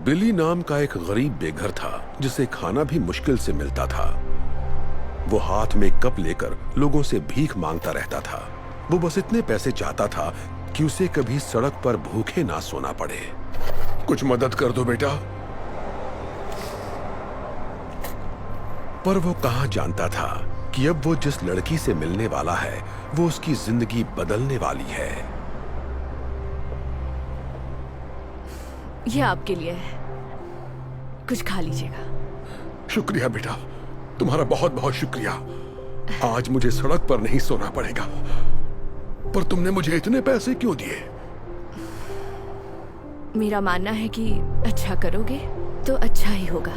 बिली नाम का एक गरीब बेघर था जिसे खाना भी मुश्किल से मिलता था। वो हाथ में कप लेकर लोगों से भीख मांगता रहता था। वो बस इतने पैसे चाहता था कि उसे कभी सड़क पर भूखे ना सोना पड़े। कुछ मदद कर दो बेटा। पर वो कहां जानता था कि अब वो जिस लड़की से मिलने वाला है वो उसकी जिंदगी बदलने वाली है। ये आपके लिए है, कुछ खा लीजिएगा। शुक्रिया बेटा, तुम्हारा बहुत बहुत शुक्रिया। आज मुझे सड़क पर नहीं सोना पड़ेगा। पर तुमने मुझे इतने पैसे क्यों दिए? मेरा मानना है कि अच्छा करोगे तो अच्छा ही होगा।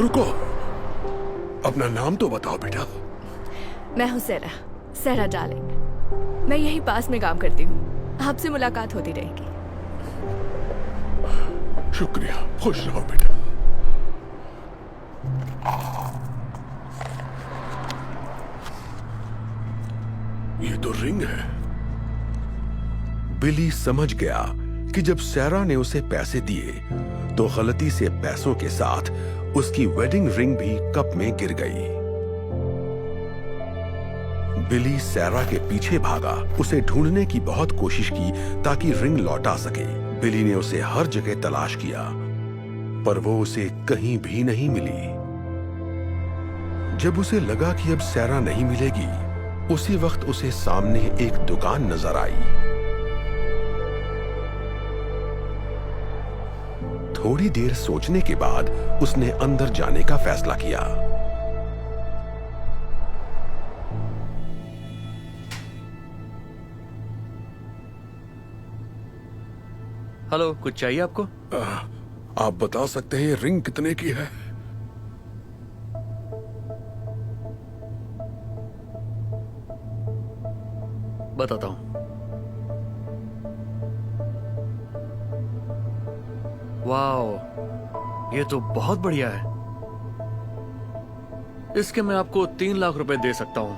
रुको, अपना नाम तो बताओ बेटा। मैं हूँ सेरा डार्लिंग। मैं यही पास में काम करती हूँ। आपसे मुलाकात होती रहेगी। शुक्रिया, खुश रहो बेटा। ये तो रिंग है। बिली समझ गया कि जब सैरा ने उसे पैसे दिए तो गलती से पैसों के साथ उसकी वेडिंग रिंग भी कप में गिर गई। बिली सैरा के पीछे भागा, उसे ढूंढने की बहुत कोशिश की ताकि रिंग लौटा सके। बिली ने उसे हर जगह तलाश किया पर वो उसे कहीं भी नहीं मिली। जब उसे लगा कि अब सैरा नहीं मिलेगी, उसी वक्त उसे सामने एक दुकान नजर आई। थोड़ी देर सोचने के बाद उसने अंदर जाने का फैसला किया। हेलो, कुछ चाहिए आपको? आप बता सकते हैं ये रिंग कितने की है? बताता हूं। वाओ, ये तो बहुत बढ़िया है। इसके मैं आपको 3 लाख रुपए दे सकता हूं।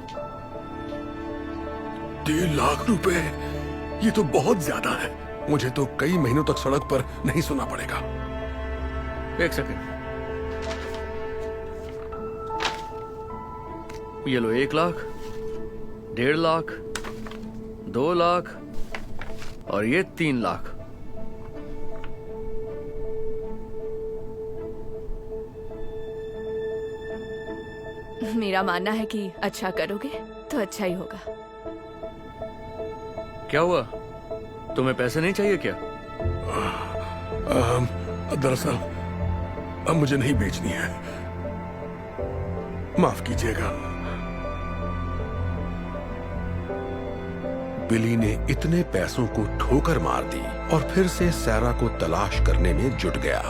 3 लाख रुपए? ये तो बहुत ज्यादा है। मुझे तो कई महीनों तक सड़क पर नहीं सोना पड़ेगा। एक सेकंड। ये लो 1 लाख, 1.5 लाख, 2 लाख और ये 3 लाख। मेरा मानना है कि अच्छा करोगे तो अच्छा ही होगा। क्या हुआ, तुम्हें पैसे नहीं चाहिए क्या? दरअसल अब मुझे नहीं बेचनी है, माफ कीजिएगा। बिली ने इतने पैसों को ठोकर मार दी और फिर से सैरा को तलाश करने में जुट गया।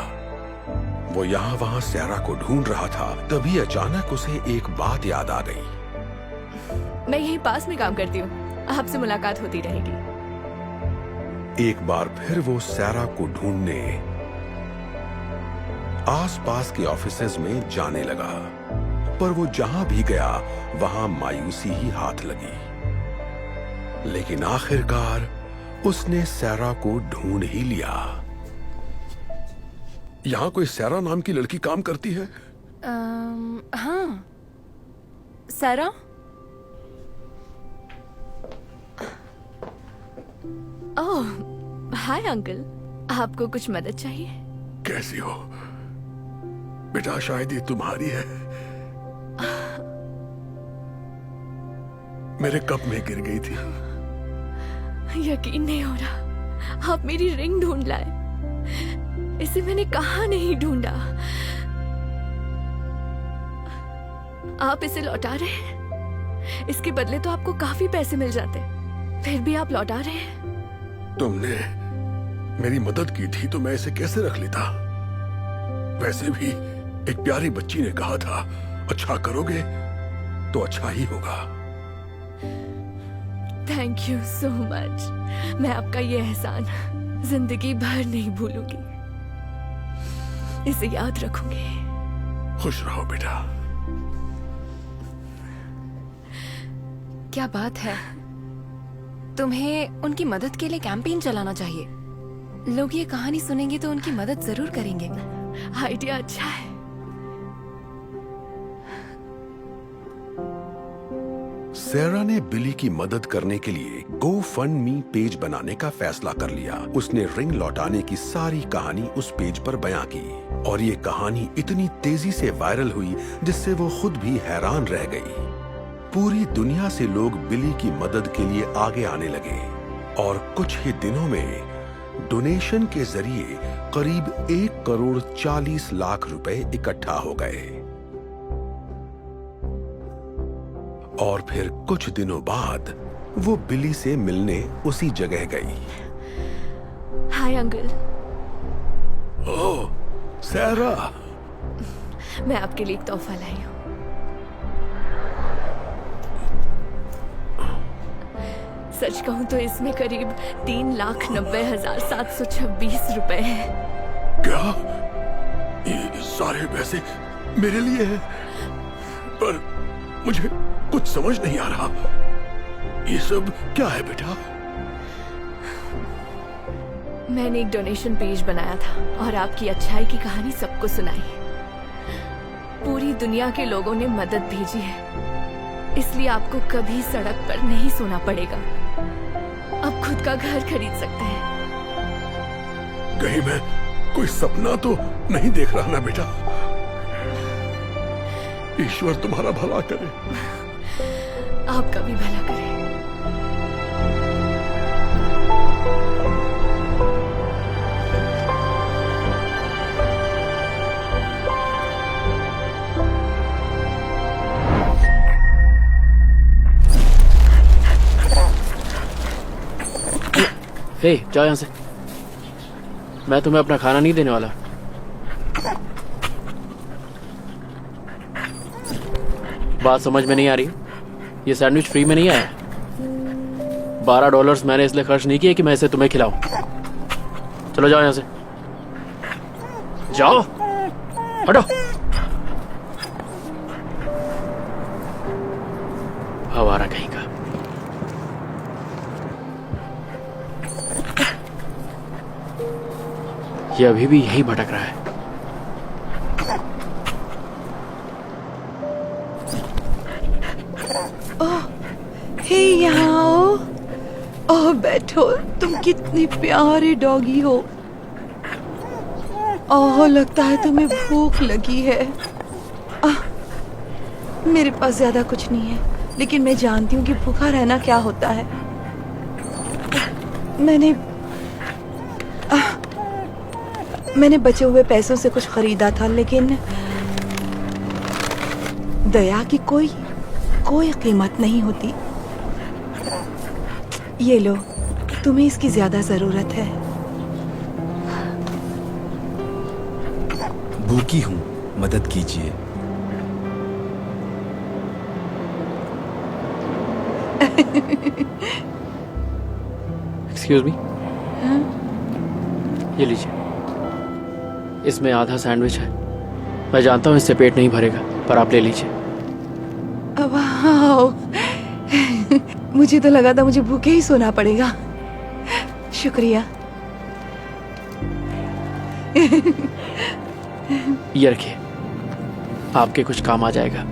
वो यहाँ वहाँ सैरा को ढूंढ रहा था, तभी अचानक उसे एक बात याद आ गई। मैं यही पास में काम करती हूँ, आपसे मुलाकात होती रहेगी। एक बार फिर वो सैरा को ढूंढने आसपास के ऑफिसेज में जाने लगा, पर वो जहां भी गया वहां मायूसी ही हाथ लगी। लेकिन आखिरकार उसने सैरा को ढूंढ ही लिया। यहां कोई सैरा नाम की लड़की काम करती है? हाँ, सेरा। ओह, हाय अंकल, आपको कुछ मदद चाहिए? कैसी हो बेटा? शायद ये तुम्हारी है। मेरे कप में गिर गई थी। यकीन नहीं हो रहा, आप मेरी रिंग ढूंढ लाए। इसे मैंने कहाँ नहीं ढूंढा। आप इसे लौटा रहे हैं? इसके बदले तो आपको काफी पैसे मिल जाते, फिर भी आप लौटा रहे हैं। तुमने मेरी मदद की थी तो मैं इसे कैसे रख लेता? वैसे भी एक प्यारी बच्ची ने कहा था, अच्छा करोगे तो अच्छा ही होगा। Thank you so much. मैं आपका ये एहसान जिंदगी भर नहीं भूलूंगी, इसे याद रखूंगी। खुश रहो बेटा। क्या बात है, तुम्हें उनकी मदद के लिए कैंपेन चलाना चाहिए। लोग ये कहानी सुनेंगे तो उनकी मदद जरूर करेंगे। आइडिया अच्छा है। सैरा ने बिली की मदद करने के लिए GoFundMe पेज बनाने का फैसला कर लिया। उसने रिंग लौटाने की सारी कहानी उस पेज पर बयां की और ये कहानी इतनी तेजी से वायरल हुई जिससे वो खुद भी हैरान रह गई। पूरी दुनिया से लोग बिली की मदद के लिए आगे आने लगे और कुछ ही दिनों में डोनेशन के जरिए करीब 1,40,00,000 रुपए इकट्ठा हो गए। और फिर कुछ दिनों बाद वो बिली से मिलने उसी जगह गई। Hi uncle. ओह सैरा, मैं आपके लिए एक तोहफा लाई हूँ। सच कहूँ तो इसमें करीब 3,90,726 रुपए हैं। क्या ये सारे पैसे मेरे लिए हैं? पर मुझे कुछ समझ नहीं आ रहा। ये सब क्या है बेटा? मैंने एक डोनेशन पेज बनाया था और आपकी अच्छाई की कहानी सबको सुनाई। पूरी दुनिया के लोगों ने मदद भेजी है, इसलिए आपको कभी सड़क पर नहीं सोना पड़ेगा। अब खुद का घर खरीद सकते हैं। कहीं मैं कोई सपना तो नहीं देख रहा ना बेटा? ईश्वर तुम्हारा भला करे। आपका भी भला करे। हे, जाओ यहाँ से। मैं तुम्हें अपना खाना नहीं देने वाला। बात समझ में नहीं आ रही? ये सैंडविच फ्री में नहीं आया। $12 मैंने इसलिए खर्च नहीं किए कि मैं इसे तुम्हें खिलाऊं। चलो जाओ यहाँ से, जाओ, हटो। हवारा कहीं का। ये अभी भी यही भटक रहा है। हे यहाँ आओ। ओह बैठो, तुम कितने प्यारे डॉगी हो। ओह लगता है तुम्हें भूख लगी है। मेरे पास ज्यादा कुछ नहीं है, लेकिन मैं जानती हूँ कि भूखा रहना क्या होता है। मैंने बचे हुए पैसों से कुछ खरीदा था, लेकिन दया की कोई कीमत नहीं होती। ये लो, तुम्हें इसकी ज्यादा जरूरत है। भूखी हूँ, मदद कीजिए। Excuse me. ये लीजिए, इसमें आधा सैंडविच है। मैं जानता हूँ इससे पेट नहीं भरेगा, पर आप ले लीजिए। वाओ, मुझे तो लगा था मुझे भूखे ही सोना पड़ेगा। शुक्रिया। ये रखिए, आपके कुछ काम आ जाएगा।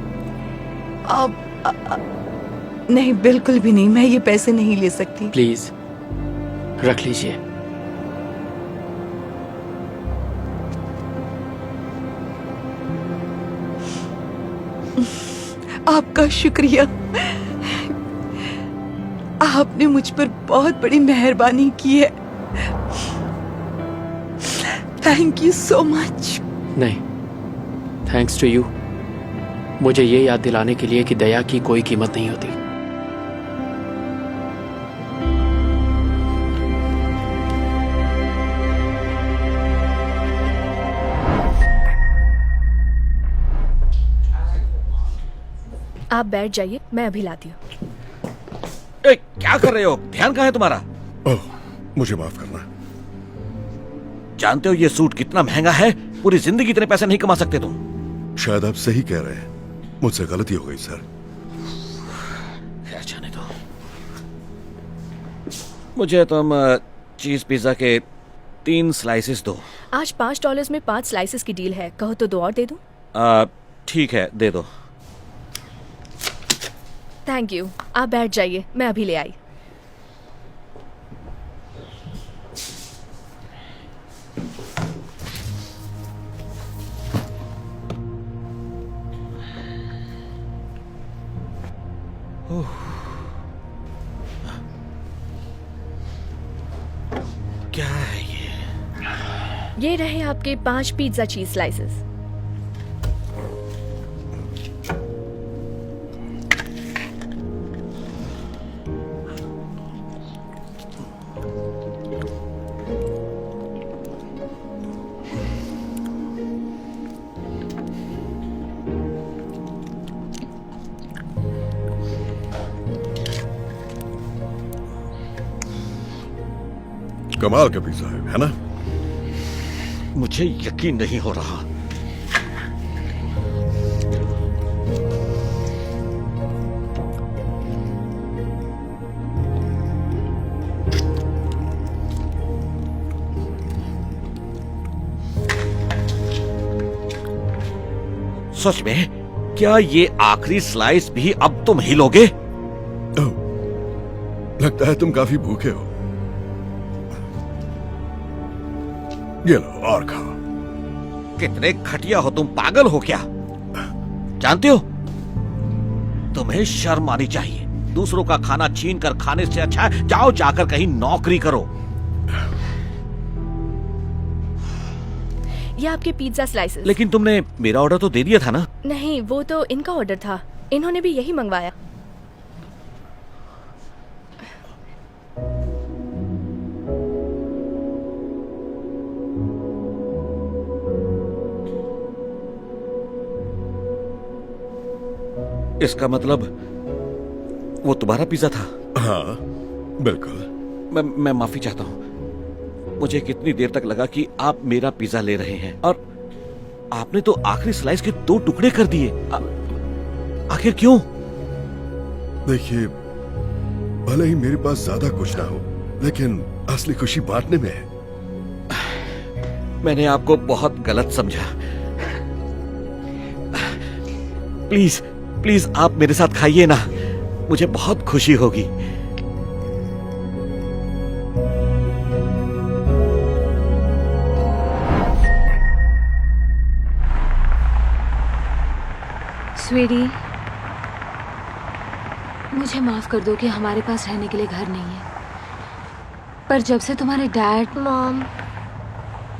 नहीं, बिल्कुल भी नहीं, मैं ये पैसे नहीं ले सकती। प्लीज रख लीजिए। आपका शुक्रिया। आपने मुझ पर बहुत बड़ी मेहरबानी की है। Thank you so much. नहीं, थैंक्स टू यू, मुझे ये याद दिलाने के लिए कि दया की कोई कीमत नहीं होती। आप बैठ जाइए, मैं अभी लाती हूँ। क्या कर रहे हो? ध्यान कहाँ है तुम्हारा? ओह, मुझे माफ करना। जानते हो ये सूट कितना महंगा है? पूरी जिंदगी इतने पैसे नहीं कमा सकते तुम। शायद आप सही कह रहे हैं, मुझसे गलती हो गई सर। क्या जाने दो। मुझे तुम चीज पिज्जा के 3 स्लाइसेस दो। आज $5 में 5 स्लाइसेस की डील है, कहो तो 2 और दे दूं? ठीक है, दे दो। थैंक यू, आप बैठ जाइए, मैं अभी ले आई। क्या है ये? ये रहे आपके 5 पिज्जा चीज स्लाइसेस। कमाल का पिज्जा है ना? मुझे यकीन नहीं हो रहा। सच में? क्या ये आखिरी स्लाइस भी अब तुम ही लोगे? ओह, लगता है तुम काफी भूखे हो। ये लो और खाओ। कितने घटिया हो तुम, पागल हो क्या? जानते हो, तुम्हें शर्म आनी चाहिए। दूसरों का खाना छीन कर खाने से अच्छा है जाओ जाकर कहीं नौकरी करो। ये आपके पिज्जा स्लाइसेस। लेकिन तुमने मेरा ऑर्डर तो दे दिया था ना? नहीं, वो तो इनका ऑर्डर था, इन्होंने भी यही मंगवाया। इसका मतलब वो तुम्हारा पिज्जा था? हाँ, बिल्कुल। मैं माफी चाहता हूँ। मुझे कितनी देर तक लगा कि आप मेरा पिज्जा ले रहे हैं और आपने तो आखिरी स्लाइस के 2 टुकड़े कर दिए। आखिर क्यों? देखिए, भले ही मेरे पास ज्यादा कुछ ना हो, लेकिन असली खुशी बांटने में है। मैंने आपको बहुत गलत समझा। प्लीज प्लीज आप मेरे साथ खाइए ना, मुझे बहुत खुशी होगी। स्वीटी, मुझे माफ कर दो कि हमारे पास रहने के लिए घर नहीं है, पर जब से तुम्हारे डैड। मॉम,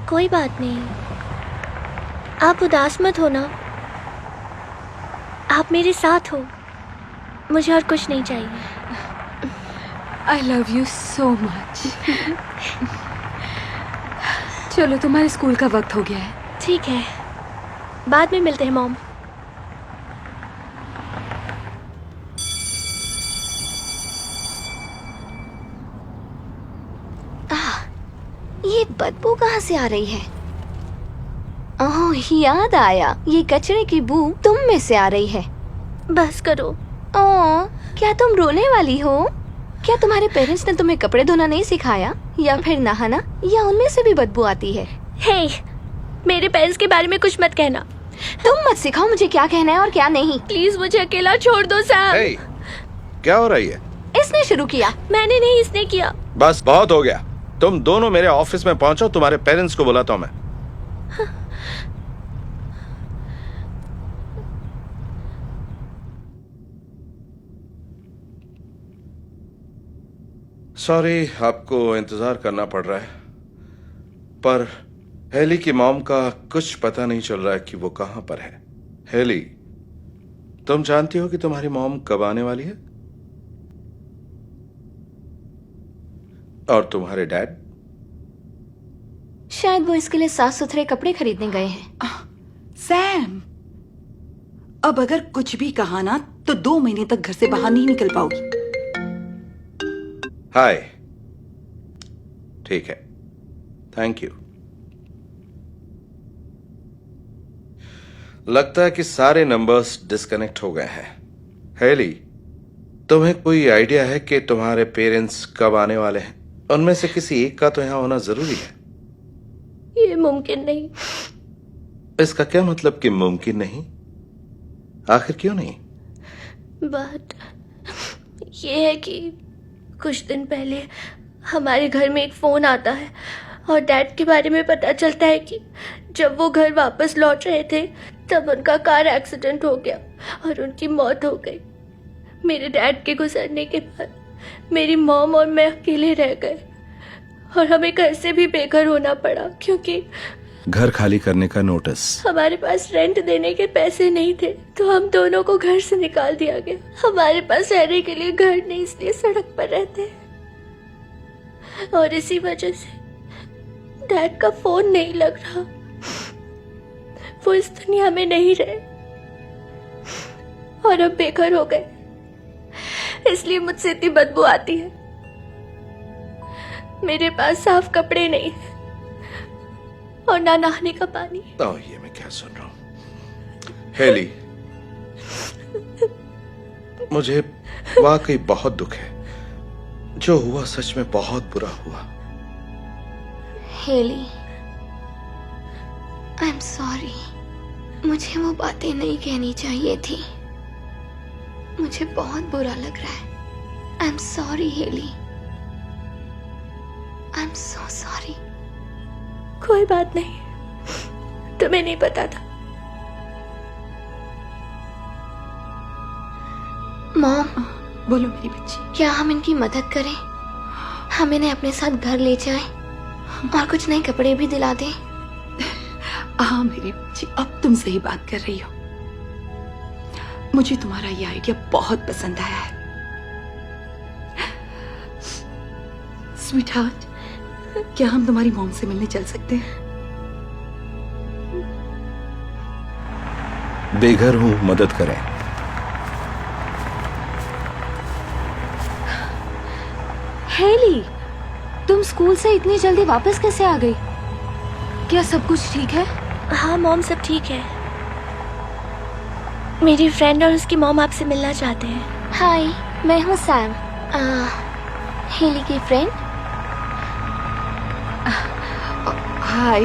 कोई बात नहीं, आप उदास मत हो ना, आप मेरे साथ हो, मुझे और कुछ नहीं चाहिए। I love you so much. चलो, तुम्हारे स्कूल का वक्त हो गया है। ठीक है, बाद में मिलते हैं मॉम। ये बदबू कहाँ से आ रही है? ओह, याद आया, ये कचरे की बू तुम में से आ रही है। बस करो। ओह, क्या तुम रोने वाली हो? क्या तुम्हारे पेरेंट्स ने तुम्हें कपड़े धोना नहीं सिखाया या फिर नहाना, या उनमें से भी बदबू आती है? हे, मेरे पेरेंट्स के बारे में कुछ मत कहना। तुम मत सिखाओ मुझे क्या कहना है और क्या नहीं। प्लीज मुझे अकेला छोड़ दो सैम। hey, क्या हो रही है? इसने शुरू किया। मैंने नहीं, इसने किया। बस बहुत हो गया, तुम दोनों मेरे ऑफिस में पहुंचो, तुम्हारे पेरेंट्स को बुलाता हूं मैं। सॉरी, आपको इंतजार करना पड़ रहा है, पर हेली की मॉम का कुछ पता नहीं चल रहा है कि वो कहां पर है। हेली, तुम जानती हो कि तुम्हारी मॉम कब आने वाली है? और तुम्हारे डैड? शायद वो इसके लिए साफ सुथरे कपड़े खरीदने गए हैं। सैम, अब अगर कुछ भी कहा ना तो 2 महीने तक घर से बाहर नहीं निकल पाओगी। हाय, ठीक है, थैंक यू। लगता है कि सारे नंबर्स डिस्कनेक्ट हो गए हैं। हेली, तुम्हें कोई आइडिया है कि तुम्हारे पेरेंट्स कब आने वाले हैं? उनमें से किसी एक का तो यहां होना जरूरी है। ये मुमकिन नहीं। इसका क्या मतलब कि मुमकिन नहीं? आखिर क्यों नहीं? बात ये है कि कुछ दिन पहले हमारे घर में एक फोन आता है और डैड के बारे में पता चलता है कि जब वो घर वापस लौट रहे थे तब उनका कार एक्सीडेंट हो गया और उनकी मौत हो गई। मेरे डैड के गुजरने के बाद मेरी मॉम और मैं अकेले रह गए और हमें घर से भी बेघर होना पड़ा क्योंकि घर खाली करने का नोटिस। हमारे पास रेंट देने के पैसे नहीं थे तो हम दोनों को घर से निकाल दिया गया। हमारे पास रहने के लिए घर नहीं, इसलिए सड़क पर रहते हैं और इसी वजह से डैड का फोन नहीं लग रहा। वो इस दुनिया में नहीं रहे और अब बेघर हो गए, इसलिए मुझसे इतनी बदबू आती है। मेरे पास साफ कपड़े नहीं है और ना नहाने का पानी। ये मैं क्या सुन रहा हूं? हेली, मुझे वाकई बहुत दुख है। जो हुआ सच में बहुत बुरा हुआ। Haley, I am sorry. मुझे वो बातें नहीं कहनी चाहिए थी। मुझे बहुत बुरा लग रहा है। I am sorry Haley, I am so sorry. कोई बात नहीं, तुम्हें नहीं पता था। मॉम, बोलो मेरी बच्ची। क्या हम इनकी मदद करें? हम इन्हें अपने साथ घर ले जाएं और कुछ नए कपड़े भी दिला दें। हाँ मेरी बच्ची, अब तुम सही बात कर रही हो। मुझे तुम्हारा ये आइडिया बहुत पसंद आया है। स्वीटहार्ट, क्या हम तुम्हारी मॉम से मिलने चल सकते हैं? बेघर हूं, मदद करें। हेली, तुम स्कूल से इतनी जल्दी वापस कैसे आ गई? क्या सब कुछ ठीक है? हाँ मॉम, सब ठीक है। मेरी फ्रेंड और उसकी मॉम आपसे मिलना चाहते हैं। हाय, मैं हूँ सैम, हेली की फ्रेंड। हाय,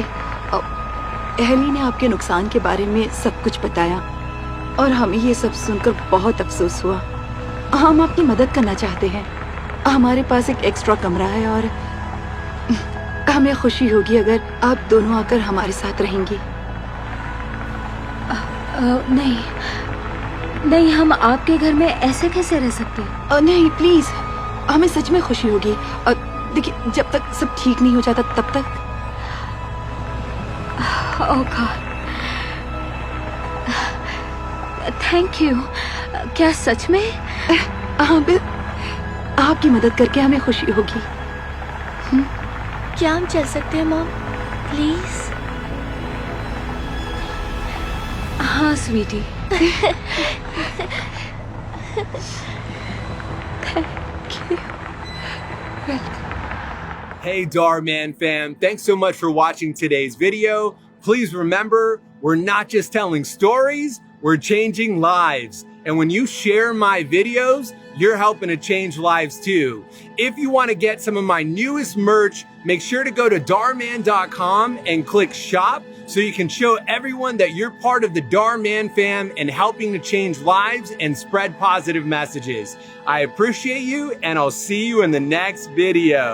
हेली ने आपके नुकसान के बारे में सब कुछ बताया और हमें ये सब सुनकर बहुत अफसोस हुआ। हम आपकी मदद करना चाहते हैं। हमारे पास एक एक्स्ट्रा कमरा है और हमें खुशी होगी अगर आप दोनों आकर हमारे साथ रहेंगी। नहीं, हम आपके घर में ऐसे कैसे रह सकते हैं? नहीं प्लीज, हमें सच में खुशी होगी। देखिए, जब तक सब ठीक नहीं हो जाता तब तक। ओह गॉड, थैंक यू। क्या सच में? हाँ, आपकी मदद करके हमें खुशी होगी। क्या हम चल सकते हैं मॉम, प्लीज? हाँ Sweety. Hey Darman fam, thanks so much for watching today's video. Please remember, we're not just telling stories, we're changing lives. And when you share my videos, you're helping to change lives too. If you want to get some of my newest merch, make sure to go to darman.com and click shop so you can show everyone that you're part of the Darman fam and helping to change lives and spread positive messages. I appreciate you and I'll see you in the next video.